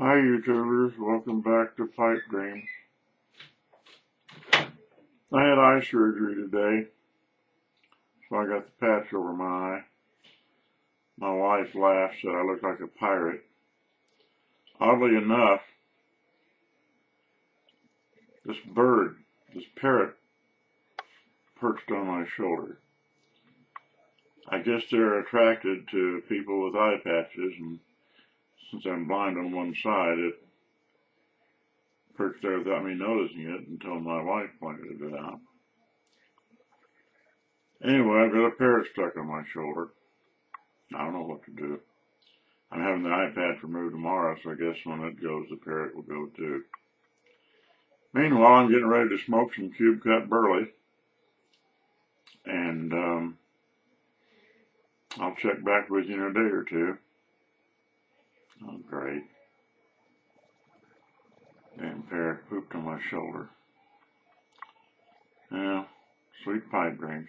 Hi YouTubers, welcome back to Pipe Dreams. I had eye surgery today, so I got the patch over my eye. My wife laughed, said I look like a pirate. Oddly enough, this parrot, perched on my shoulder. I guess they're attracted to people with eye patches, and since I'm blind on one side, it perched there without me noticing it until my wife pointed it out. Anyway, I've got a parrot stuck on my shoulder. I don't know what to do. I'm having the eye patch removed tomorrow, so I guess when it goes, the parrot will go too. Meanwhile, I'm getting ready to smoke some cube cut Burley, and I'll check back with you in a day or two. Oh, great. Damn parrot pooped on my shoulder. Yeah, sweet pipe dreams.